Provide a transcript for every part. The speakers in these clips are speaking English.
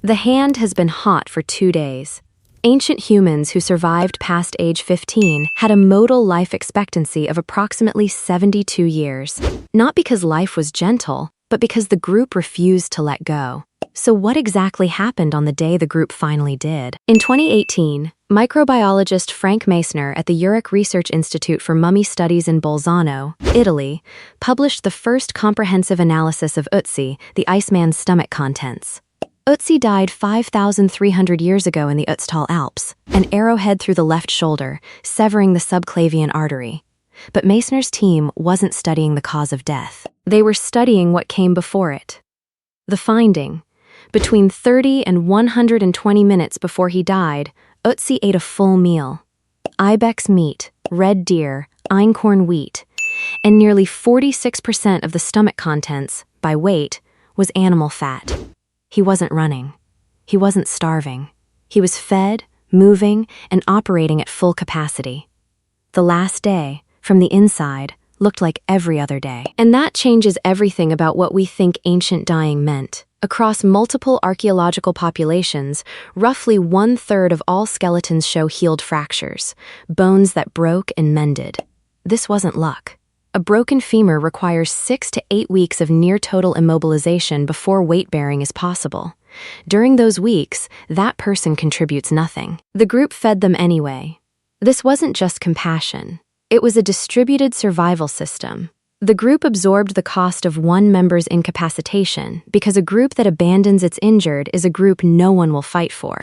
The hand has been hot for 2 days. Ancient humans who survived past age 15 had a modal life expectancy of approximately 72 years. Not because life was gentle, but because the group refused to let go. So what exactly happened on the day the group finally did? In 2018, microbiologist Frank Maixner at the Zurich Research Institute for Mummy Studies in Bolzano, Italy, published the first comprehensive analysis of Ötzi, the Iceman's stomach contents. Ötzi died 5,300 years ago in the Ötztal Alps, an arrowhead through the left shoulder, severing the subclavian artery. But Maixner's team wasn't studying the cause of death. They were studying what came before it. The finding: between 30 and 120 minutes before he died, Ötzi ate a full meal. Ibex meat, red deer, einkorn wheat, and nearly 46% of the stomach contents, by weight, was animal fat. He wasn't running. He wasn't starving. He was fed, moving, and operating at full capacity. The last day, from the inside, looked like every other day. And that changes everything about what we think ancient dying meant. Across multiple archaeological populations, roughly 1/3 of all skeletons show healed fractures, bones that broke and mended. This wasn't luck. A broken femur requires 6 to 8 weeks of near-total immobilization before weight-bearing is possible. During those weeks, that person contributes nothing. The group fed them anyway. This wasn't just compassion. It was a distributed survival system. The group absorbed the cost of one member's incapacitation because a group that abandons its injured is a group no one will fight for.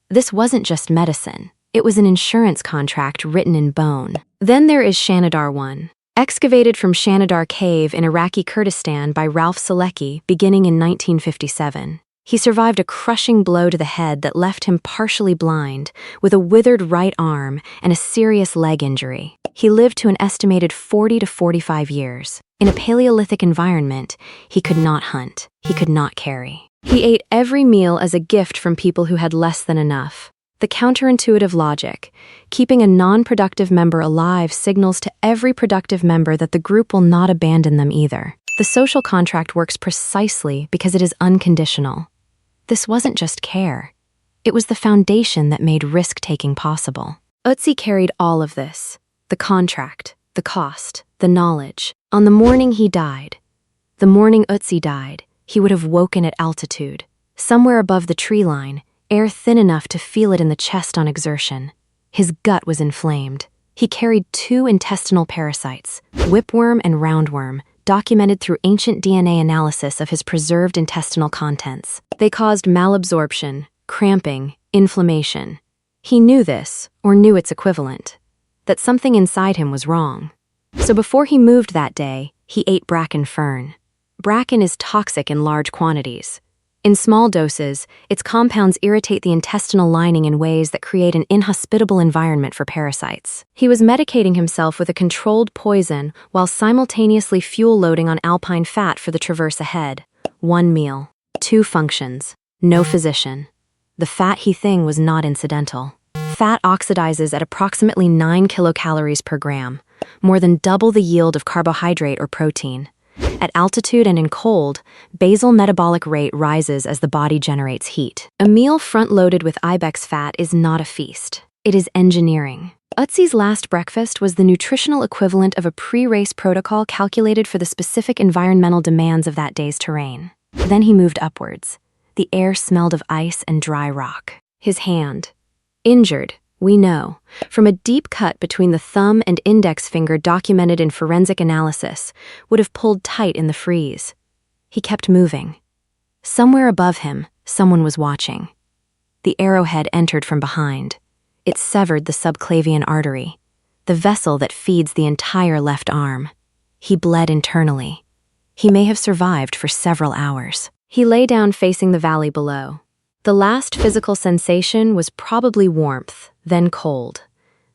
This wasn't just medicine. It was an insurance contract written in bone. Then there is Shanidar 1. Excavated from Shanidar Cave in Iraqi Kurdistan by Ralph Selecki beginning in 1957. He survived a crushing blow to the head that left him partially blind, with a withered right arm and a serious leg injury. He lived to an estimated 40 to 45 years. In a Paleolithic environment, he could not hunt. He could not carry. He ate every meal as a gift from people who had less than enough. The counterintuitive logic: keeping a non-productive member alive signals to every productive member that the group will not abandon them either. The social contract works precisely because it is unconditional. This wasn't just care. It was the foundation that made risk-taking possible. Ötzi carried all of this: the contract, the cost, the knowledge. On the morning he died, the morning Ötzi died, he would have woken at altitude, somewhere above the tree line, air thin enough to feel it in the chest on exertion. His gut was inflamed. He carried 2 intestinal parasites, whipworm and roundworm, documented through ancient DNA analysis of his preserved intestinal contents. They caused malabsorption, cramping, inflammation. He knew this, or knew its equivalent, that something inside him was wrong. So before he moved that day, he ate bracken fern. Bracken is toxic in large quantities. In small doses, its compounds irritate the intestinal lining in ways that create an inhospitable environment for parasites. He was medicating himself with a controlled poison while simultaneously fuel loading on alpine fat for the traverse ahead. 1 meal, 2 functions, no physician. The fat he thing was not incidental. Fat oxidizes at approximately 9 kilocalories per gram, more than double the yield of carbohydrate or protein. At altitude and in cold, basal metabolic rate rises as the body generates heat. A meal front-loaded with ibex fat is not a feast. It is engineering. Ötzi's last breakfast was the nutritional equivalent of a pre-race protocol calculated for the specific environmental demands of that day's terrain. Then he moved upwards. The air smelled of ice and dry rock. His hand, injured, we know, from a deep cut between the thumb and index finger documented in forensic analysis, would have pulled tight in the freeze. He kept moving. Somewhere above him, someone was watching. The arrowhead entered from behind. It severed the subclavian artery, the vessel that feeds the entire left arm. He bled internally. He may have survived for several hours. He lay down facing the valley below. The last physical sensation was probably warmth, then cold,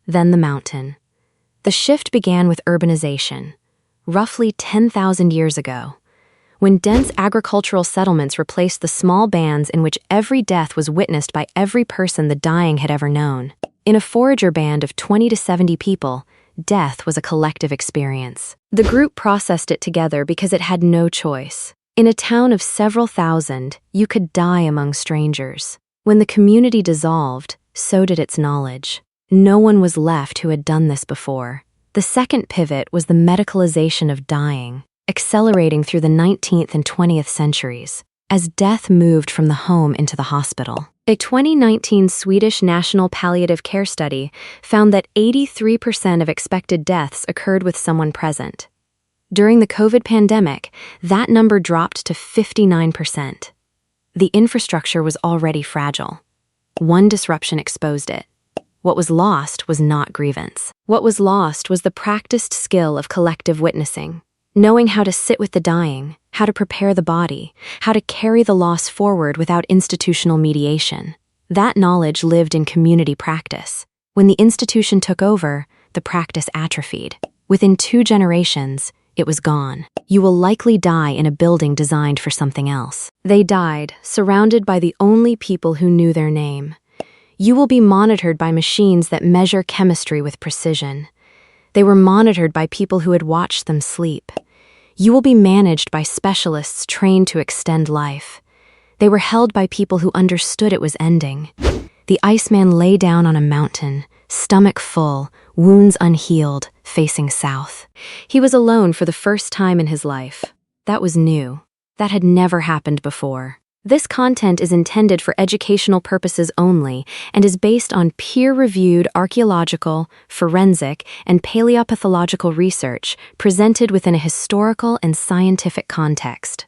then the mountain. The shift began with urbanization, roughly 10,000 years ago, when dense agricultural settlements replaced the small bands in which every death was witnessed by every person the dying had ever known. In a forager band of 20 to 70 people, death was a collective experience. The group processed it together because it had no choice. In a town of several thousand, you could die among strangers. When the community dissolved, so did its knowledge. No one was left who had done this before. The second pivot was the medicalization of dying, accelerating through the 19th and 20th centuries, as death moved from the home into the hospital. A 2019 Swedish National Palliative Care Study found that 83% of expected deaths occurred with someone present. During the COVID pandemic, that number dropped to 59%. The infrastructure was already fragile. One disruption exposed it. What was lost was not grievance. What was lost was the practiced skill of collective witnessing, knowing how to sit with the dying, how to prepare the body, how to carry the loss forward without institutional mediation. That knowledge lived in community practice. When the institution took over, the practice atrophied. Within 2 generations, it was gone. You will likely die in a building designed for something else. They died, surrounded by the only people who knew their name. You will be monitored by machines that measure chemistry with precision. They were monitored by people who had watched them sleep. You will be managed by specialists trained to extend life. They were held by people who understood it was ending. The Iceman lay down on a mountain, stomach full, wounds unhealed, facing south. He was alone for the first time in his life. That was new. That had never happened before. This content is intended for educational purposes only and is based on peer-reviewed archaeological, forensic, and paleopathological research presented within a historical and scientific context.